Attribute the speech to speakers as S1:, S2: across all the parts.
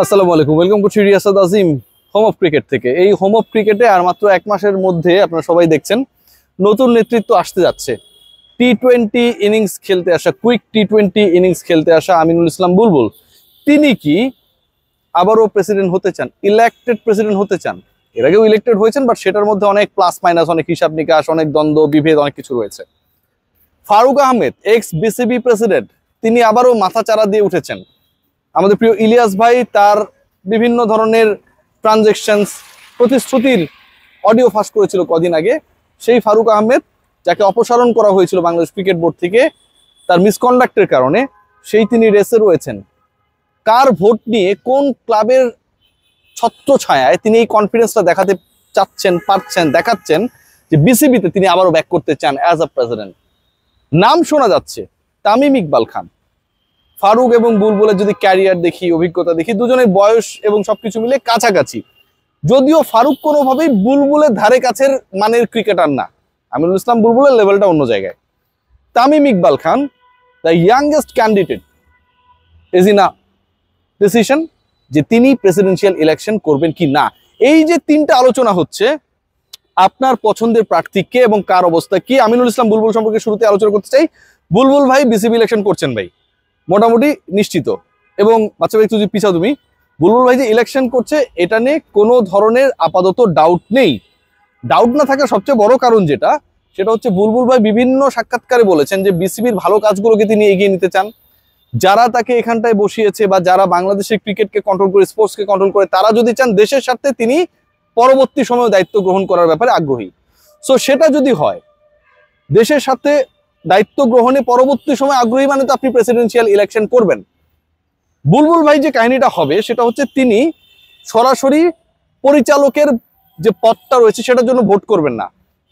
S1: আসসালামু আলাইকুম, ওয়েলকাম করছি রিয়াসাত আজিম হোম অফ ক্রিকেট থেকে। এই হোম অফ ক্রিকেটে আর মাত্র 1 মাসের মধ্যে আপনারা সবাই দেখছেন নতুন নেতৃত্ব আসতে যাচ্ছে। টি-20 ইনিংস খেলতে আসা, কুইক টি-20 ইনিংস খেলতে আসা আমিনুল ইসলাম বুলবুল, তিনি কি আবারও প্রেসিডেন্ট হতে চান, ইলেক্টেড প্রেসিডেন্ট হতে চান? এর আগেও ইলেক্টেড হয়েছেন, বাট সেটার মধ্যে অনেক প্লাস মাইনাস, অনেক হিসাব নিকাশ, অনেক দ্বন্দ্ব বিভেদ, অনেক কিছু রয়েছে। Faruk Ahmed, ex BCB president, তিনি আবারও মাথা চারা দিয়ে উঠেছেন। আমাদের প্রিয় ইলিয়াস ভাই তার বিভিন্ন ধরনের ট্রানজেকশনস, প্রতিশ্রুতির অডিও ফাঁস করেছিল কদিন আগে। সেই ফারুক আহমেদ, যাকে অপসারণ করা হয়েছিল বাংলাদেশ ক্রিকেট বোর্ড থেকে তার মিসকন্ডাক্টের কারণে, সেই তিনি রেসে রয়েছেন। কার ভোট নিয়ে, কোন ক্লাবের ছত্রছায়ায় তিনি এই কনফিডেন্সটা দেখাতে চাচ্ছেন, পারছেন, দেখাচ্ছেন যে বিসিবিতে তিনি আবারও ব্যাক করতে চান অ্যাজ আ প্রেসিডেন্ট? নাম শোনা যাচ্ছে তামিম ইকবাল খান। ফারুক এবং বুলবুলের যদি ক্যারিয়ার দেখি, অভিজ্ঞতা দেখি, দুজনের বয়স এবং সবকিছু মিলে কাছাকাছি। যদিও ফারুক কোনোভাবেই বুলবুলের ধারে কাছের মানের ক্রিকেটার না, আমিনুল ইসলাম বুলবুলের লেভেলটা অন্য জায়গায়। Tamim Iqbal Khan, the youngest candidate, is in a decision যে তিনি প্রেসিডেন্সিয়াল ইলেকশন করবেন কি না। এই যে তিনটা আলোচনা হচ্ছে, আপনার পছন্দের প্রার্থী কে এবং কার অবস্থা কি? আমিনুল ইসলাম বুলবুল সম্পর্কে শুরুতে আলোচনা করতে চাই। বুলবুল ভাই বিসিবি ইলেকশন করছেন ভাই, মোটামুটি নিশ্চিত। এবং বাচ্চা ভাই তুই পিছাও, তুমি বুলবুল ভাই যে ইলেকশন করছে এটা নিয়ে কোনো ধরনের আপাতত ডাউট নেই। ডাউট না থাকার সবচেয়ে বড় কারণ যেটা, সেটা হচ্ছে বুলবুল ভাই বিভিন্ন সাক্ষাৎকারে বলেছেন যে বিসিবির ভালো কাজগুলোকে তিনি এগিয়ে নিতে চান। যারা তাকে এখানটায় বসিয়েছে বা যারা বাংলাদেশের ক্রিকেটকে কন্ট্রোল করে, স্পোর্টসকে কন্ট্রোল করে, তারা যদি চান দেশের স্বার্থে তিনি পরবর্তী সময়ে দায়িত্ব গ্রহণ করার ব্যাপারে আগ্রহী। সো সেটা যদি হয়, দেশের সাথে দায়িত্ব গ্রহণে পরবর্তী সময় আগ্রহী, মানে তো আপনি প্রেসিডেন্সিয়াল ইলেকশন করবেন। বুলবুল ভাই যে কাহিনীটা হবে সেটা হচ্ছে তিনি সরাসরি পরিচালকের যে পদটা রয়েছে সেটার জন্য ভোট করবেন না।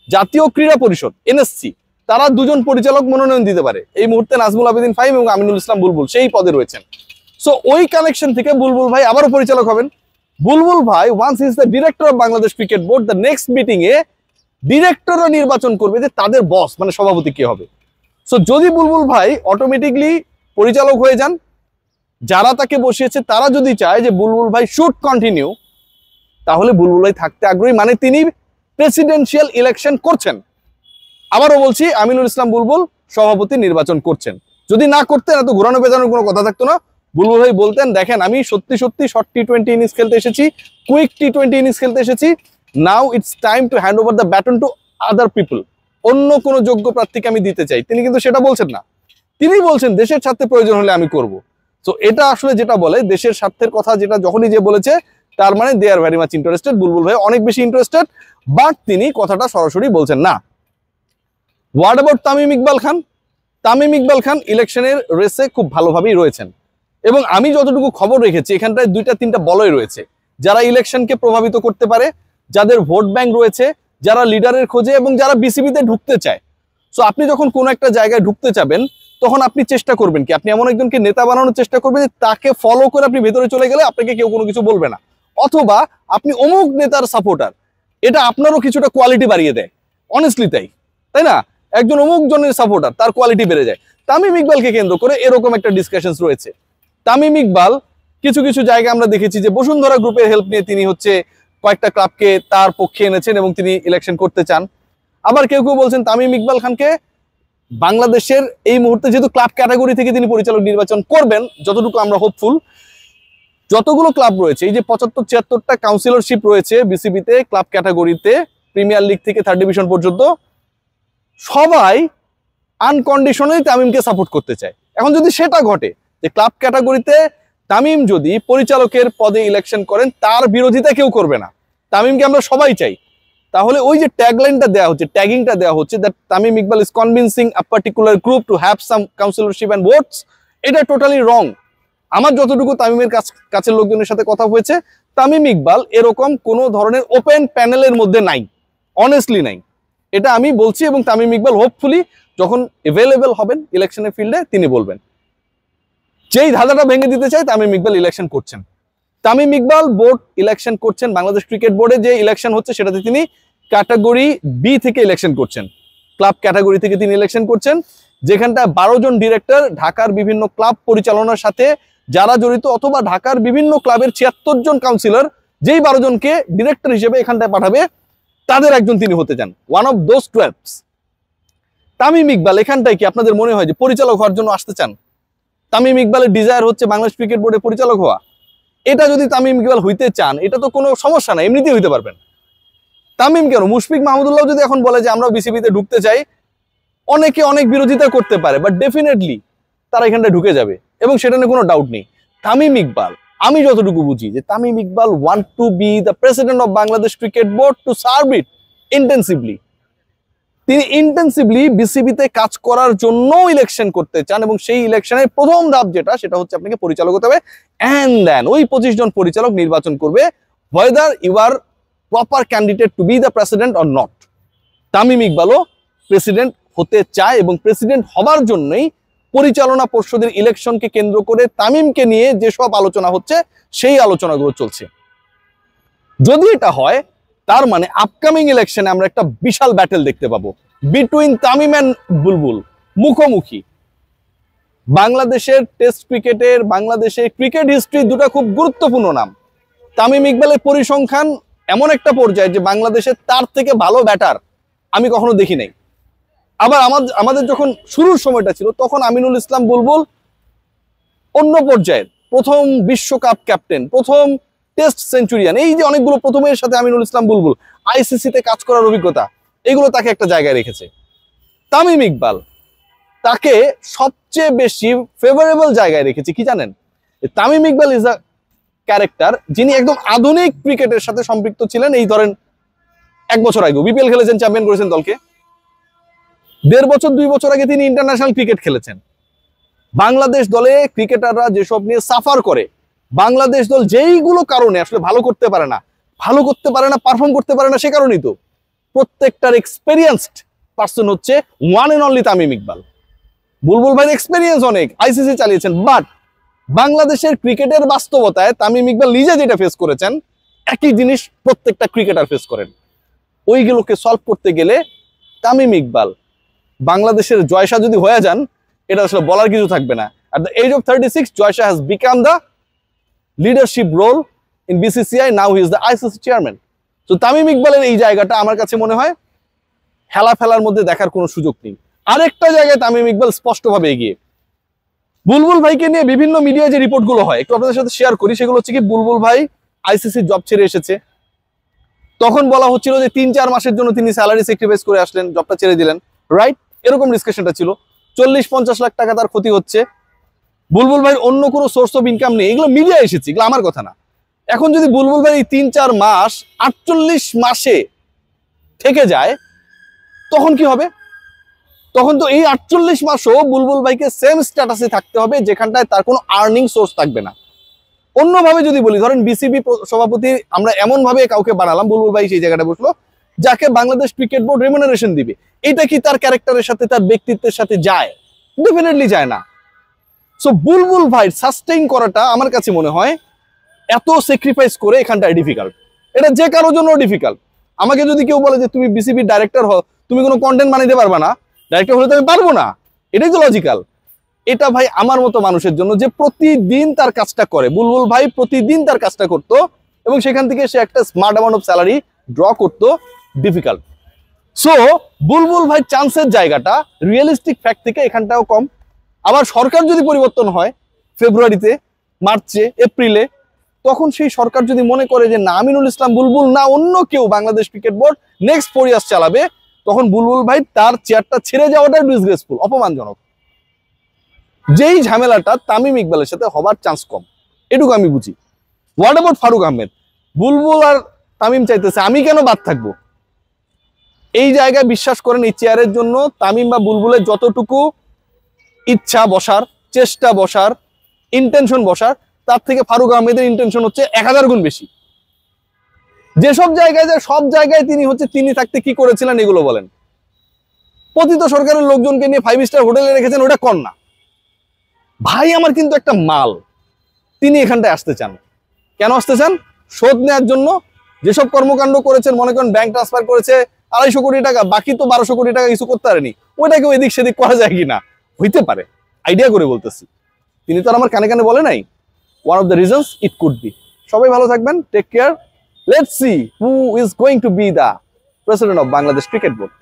S1: জাতীয় ক্রীড়া পরিষদ এনএসসি, তারা দুজন পরিচালক মনোনয়ন দিতে পারে। এই মুহূর্তে নাজমুল আবেদিন ফাহিম এবং আমিনুল ইসলাম বুলবুল সেই পদে রয়েছেন। সো ওই কানেকশন থেকে বুলবুল ভাই আবারও পরিচালক হবেন। বুলবুল ভাই once is the director of Bangladesh cricket board, the next meeting এ ডিরেক্টরও নির্বাচন করবে যে তাদের বস মানে সভাপতি কে হবে। সো যদি বুলবুল ভাই অটোমেটিকলি পরিচালক হয়ে যান, যারা তাকে বসিয়েছে তারা যদি চায় যে বুলবুল ভাই শুড কন্টিনিউ, তাহলে বুলবুল ভাই থাকতে আগ্রহী, মানে তিনি প্রেসিডেন্সিয়াল ইলেকশন করছেন। আবারও বলছি, আমিনুল ইসলাম বুলবুল সভাপতি নির্বাচন করছেন। যদি না করতেন এত ঘোরানো পেঁচানোর কোনো কথা থাকতো না। বুলবুল ভাই বলতেন, দেখেন আমি সত্যি সত্যি শর্ট টি-20 ইনিংস খেলতে এসেছি, কুইক টি-20 ইনিংস খেলতে এসেছি, now it's time to hand over the baton to other people, অন্য কোনো যোগ্য প্রার্থীকে আমি দিতে চাই। তিনি কিন্তু সেটা বলছেন না, তিনি বলছেন দেশের স্বার্থে প্রয়োজন হলে আমি করব। তো এটা আসলে যেটা বলে দেশের স্বার্থের কথা, যেটা যখনই যে বলেছে তার মানে দে আর ভেরি মাচ ইন্টারেস্টেড। বুলবুল ভাই অনেক বেশি ইন্টারেস্টেড, বাট তিনি কথাটা সরাসরি বলছেন না। হোয়াট অ্যাবাউট তামিম ইকবাল খান? তামিম ইকবাল খান ইলেকশনের রেসে খুব ভালোভাবেই রয়েছেন, এবং আমি যতটুকু খবর রেখেছি এখানটায় 2-3টা বলয় রয়েছে যারা ইলেকশনকে প্রভাবিত করতে পারে, যাদের ভোট ব্যাংক রয়েছে, যারা লিডারের খোঁজে এবং যারা বিসিবিতে ঢুকতে চায়। সো আপনি যখন কোনো একটা জায়গায় ঢুকতে চাবেন, তখন আপনি চেষ্টা করবেন কি, আপনি এমন একজনকে নেতা বানানোর চেষ্টা করবেন যে তাকে ফলো করে আপনি ভেতরে চলে গেলে আপনাকে কেউ কোনো কিছু বলবে না, অথবা আপনি অমুক নেতার সাপোর্টার, এটা আপনারও কিছুটা কোয়ালিটি বাড়িয়ে দেয়। অনেস্টলি তাই না? একজন অমুক জনের সাপোর্টার, তার কোয়ালিটি বেড়ে যায়। তামিম ইকবালকে কেন্দ্র করে এরকম একটা ডিসকাশন রয়েছে। তামিম ইকবাল কিছু কিছু জায়গায় আমরা দেখেছি যে বসুন্ধরা গ্রুপের হেল্প নিয়ে তিনি হচ্ছে কয়েকটা ক্লাবকে তার পক্ষে এনেছেন এবং তিনি ইলেকশন করতে চান। আবার কেউ কেউ বলছেন তামিম ইকবাল খানকে বাংলাদেশের এই মুহূর্তে যেহেতু ক্লাব ক্যাটাগরি থেকে তিনি পরিচালক নির্বাচন করবেন, যতটুকু আমরা হোপফুল, যতগুলো ক্লাব রয়েছে, এই যে 75-76টা কাউন্সিলরশিপ রয়েছে বিসিবিতে ক্লাব ক্যাটাগরিতে, প্রিমিয়ার লিগ থেকে 3rd ডিভিশন পর্যন্ত, সবাই আনকন্ডিশনালি তামিমকে সাপোর্ট করতে চায়। এখন যদি সেটা ঘটে যে ক্লাব ক্যাটাগরিতে তামিম যদি পরিচালকের পদে ইলেকশন করেন, তার বিরোধিতা কেউ করবে না, তামিমকে আমরা সবাই চাই, তাহলে ওই যে ট্যাগলাইনটা দেওয়া হচ্ছে, ট্যাগিংটা দেওয়া হচ্ছে, that Tamim Iqbal is convincing a particular group to have some councillorship and votes, এটা টোটালি রং। আমার যতটুকু তামিমের কাছের লোকজনের সাথে কথা হয়েছে, তামিম ইকবাল এরকম কোনো ধরনের ওপেন প্যানেলের মধ্যে নাই, অনেস্টলি নাই, এটা আমি বলছি। এবং তামিম ইকবাল হোপফুলি যখন অ্যাভেলেবেল হবেন ইলেকশনের ফিল্ডে তিনি বলবেন। যেই ধাঁধাটা ভেঙে দিতে চাই, তামিম ইকবাল ইলেকশন করছেন, তামিম ইকবাল বোর্ড ইলেকশন করছেন। বাংলাদেশ ক্রিকেট বোর্ডে যে ইলেকশন হচ্ছে সেটাতে তিনি ক্যাটাগরি বি থেকে ইলেকশন করছেন, ক্লাব ক্যাটাগরি থেকে তিনি ইলেকশন করছেন, যেখানটা 12 জন ডিরেক্টর ঢাকার বিভিন্ন ক্লাব পরিচালনার সাথে যারা জড়িত, অথবা ঢাকার বিভিন্ন ক্লাবের ৭৬ জন কাউন্সিলর যেই ১২ জনকে ডিরেক্টর হিসেবে এখানটায় পাঠাবে তাদের একজন তিনি হতে চান, one of those 12। Tamim Iqbal এখানটায় কি আপনাদের মনে হয় যে পরিচালক হওয়ার জন্য আসতে চান? তামিম ইকবালের ডিজায়ার হচ্ছে বাংলাদেশ ক্রিকেট বোর্ডের পরিচালক হওয়া। এটা যদি তামিম ইকবাল হইতে চান, এটা তো কোনো সমস্যা না, এমনিতেই হইতে পারবেন। তামিম কেন, মুশফিক মাহমুদুল্লাহ যদি এখন বলে যে আমরা বিসিবিতে ঢুকতে চাই, অনেকে অনেক বিরোধিতা করতে পারে, বাট ডেফিনেটলি তারা এখানটায় ঢুকে যাবে, এবং সেটা নিয়ে কোনো ডাউট নেই। তামিম ইকবাল, আমি যতটুকু বুঝি যে Tamim Iqbal want to be the president of Bangladesh cricket board to serve it intensively. তিনি ইন্টেন্সিভলি বিসিবিতে কাজ করার জন্য ইলেকশন করতে চান, এবং সেই ইলেকশনের প্রথম ধাপ যেটা, সেটা হচ্ছে আপনাকে পরিচালক হতে হবে, এন্ড দেন ওই 25 জন পরিচালক নির্বাচন করবে whether you are proper candidate to be the president or not। Tamim ইকবালও প্রেসিডেন্ট হতে চায়, এবং প্রেসিডেন্ট হবার জন্যই পরিচালনা পর্ষদের ইলেকশনকে কেন্দ্র করে তামিমকে নিয়ে যেসব আলোচনা হচ্ছে সেই আলোচনাগুলো চলছে। যদি এটা হয়, তার মানে আপকামিং ইলেকশনে আমরা একটা বিশাল ব্যাটেল দেখতে পাবো বিটুইন তামিম এন্ড বুলবুল, মুখোমুখি। বাংলাদেশের টেস্ট ক্রিকেটের, বাংলাদেশের ক্রিকেট হিস্ট্রি দুটো খুব গুরুত্বপূর্ণ নাম। তামিম ইকবালের পরিসংখ্যান এমন একটা পর্যায়ে যে বাংলাদেশের তার থেকে ভালো ব্যাটার আমি কখনো দেখি নাই। আবার আমাদের যখন শুরুর সময়টা ছিল, তখন আমিনুল ইসলাম বুলবুল অন্য পর্যায়ের, প্রথম বিশ্বকাপ ক্যাপ্টেন, প্রথম টেস্ট সেঞ্চুরিয়ান, এই যে অনেকগুলো প্রথমের সাথে আমিনুল ইসলাম বুলবুল, আইসিসিতে কাজ করার অভিজ্ঞতা, এগুলো তাকে একটা জায়গায় রেখেছে। তামিম ইকবাল তাকে সবচেয়ে বেশি ফেভারেবল জায়গায় রেখেছে কি জানেন? Tamim Iqbal is a character যিনি একদম আধুনিক ক্রিকেটের সাথে সম্পৃক্ত ছিলেন। এই ধরেন 1 বছর আগে বিপিএল খেলেছেন, চ্যাম্পিয়ন করেছেন দলকে। 1.5 বছর 2 বছর আগে তিনি ইন্টারন্যাশনাল ক্রিকেট খেলেছেন। বাংলাদেশ দলে ক্রিকেটাররা যেসব নিয়ে সাফার করে, বাংলাদেশ দল যেইগুলো কারণে আসলে ভালো করতে পারে না, পারফর্ম করতে পারে না, সে কারণেই তো প্রত্যেকটার এক্সপেরিয়েন্সড পার্সন হচ্ছে one and only Tamim Iqbal. Bulbul ভাইয়ের এক্সপেরিয়েন্স অনেক, আইসিসি চালিয়েছেন, বাট বাংলাদেশের ক্রিকেটের বাস্তবতায় তামিম ইকবাল নিজে যেটা ফেস করেছেন, একই জিনিস প্রত্যেকটা ক্রিকেটার ফেস করেন। ওইগুলোকে সলভ করতে গেলে তামিম ইকবাল বাংলাদেশের জয়শা যদি হয়ে যান, এটা আসলে বলার কিছু থাকবে না। At the age of 36, Joysha has become the leadership role in BCCI. Now he is the ICC chairman. So Tamim ইকবালের এই জায়গাটা আমার কাছে মনে হয় হেলা ফেলার মধ্যে দেখার কোনো সুযোগ নেই। আরেকটা জায়গায় তামিম ইকবাল স্পষ্টভাবে এগিয়ে। বুলবুল ভাইকে নিয়ে বিভিন্ন মিডিয়ায় যে রিপোর্টগুলো হয়, একটু আপনাদের সাথে শেয়ার করি। সেগুলো হচ্ছে কি, বুলবুল ভাই আইসিসি জব ছেড়ে এসেছে, তখন বলা হচ্ছিল যে 3-4 মাসের জন্য তিনি স্যালারি স্যাক্রিফাইস করে আসলেন, জবটা ছেড়ে দিলেন, রাইট? এরকম ডিসকাশনটা ছিল। 40-50 লাখ টাকা তার ক্ষতি হচ্ছে, বুলবুল ভাইয়ের অন্য কোনো সোর্স অফ ইনকাম নেই। এগুলো মিডিয়া এসেছে, এগুলো আমার কথা না। এখন যদি বুলবুল ভাই এই 3-4 মাস 48 মাসে থেকে যায়, তখন কি হবে? তখন তো এই 48 মাসও বুলবুল ভাইকে সেম স্ট্যাটাসে থাকতে হবে, যেখানটায় তার কোনো আর্নিং সোর্স থাকবে না। অন্যভাবে যদি বলি, ধরেন বিসিবি সভাপতি আমরা এমন ভাবে কাউকে বানালাম, বুলবুল ভাই সেই জায়গাটা বসলো, যাকে বাংলাদেশ ক্রিকেট বোর্ড রেমুনারেশন দিবে। এটা কি তার ক্যারেক্টারের সাথে, তার ব্যক্তিত্বের সাথে যায়? ডেফিনেটলি যায় না। সো বুলবুল ভাই সাস্টেইন করাটা আমার কাছে মনে হয় এত স্যাক্রিফাইস করে এখানটায় ডিফিকাল্ট। এটা যে কারোর জন্য ডিফিকাল্ট। আমাকে যদি কেউ বলে যে তুমি বিসিবির ডাইরেক্টর হও, তুমি কোনো কন্টেন্ট বানাইতে পারবা না, ডাইরেক্টর হলে তো আমি পারবো না, এটাই তো লজিক্যাল। এটা ভাই আমার মতো মানুষের জন্য, যে প্রতিদিন তার কাজটা করে, বুলবুল ভাই প্রতিদিন তার কাজটা করতো, এবং সেখান থেকে সে একটা smart amount of salary draw করতো, ডিফিকাল্ট। সো বুলবুল ভাই চান্সের জায়গাটা রিয়েলিস্টিক ফ্যাক্ট থেকে এখানটাও কম। আবার সরকার যদি পরিবর্তন হয় ফেব্রুয়ারিতে, মার্চে, এপ্রিলে, তখন সেই সরকার যদি মনে করে যে না আমিনুল ইসলাম বুলবুল না অন্য কেউ Bangladesh cricket board next 4 years চালাবে, তখন বুলবুল ভাই তার চেয়ারটা ছেড়ে যাওয়াটাই ডিসগ্রেসফুল, অপমানজনক। যেই ঝামেলাটা তামিম ইকবালের সাথে হবার চান্স কম, এটুকু আমি বুঝি। What about Faruque Ahmed? বুলবুল আর তামিম চাইতেছে আমি কেন বাদ থাকবো? এই জায়গায় বিশ্বাস করেন, এই চেয়ারের জন্য তামিম বা বুলবুলের যতটুকু ইচ্ছা বসার, চেষ্টা বসার, ইন্টেনশন বসার, তার থেকে ফারুক আহমেদের ইন্টেনশন হচ্ছে 1000 গুণ বেশি। যেসব জায়গায় যায় সব জায়গায় তিনি থাকতে কি করেছিলেন এগুলো বলেন। পতিত সরকারের লোকজনকে নিয়ে 5 স্টার হোটেলে রেখেছেন, ওটা কর না ভাই। আমার কিন্তু একটা মাল, তিনি এখানটায় আসতে চান। কেন আসতে চান? শোধ নেওয়ার জন্য। যেসব কর্মকাণ্ড করেছেন, মনে করেন ব্যাংক ট্রান্সফার করেছে 250 কোটি টাকা, বাকি তো 1200 কোটি টাকা কিছু করতে পারেনি, ওইটাকেও এদিক সেদিক করা যায় কিনা, হইতে পারে, আইডিয়া করে বলতেছি। তিনি তো আর আমার কানে কানে বলে নাই। One of the reasons it could be. সবাই ভালো থাকবেন, take care. Let's see who is going to be the president of Bangladesh cricket board.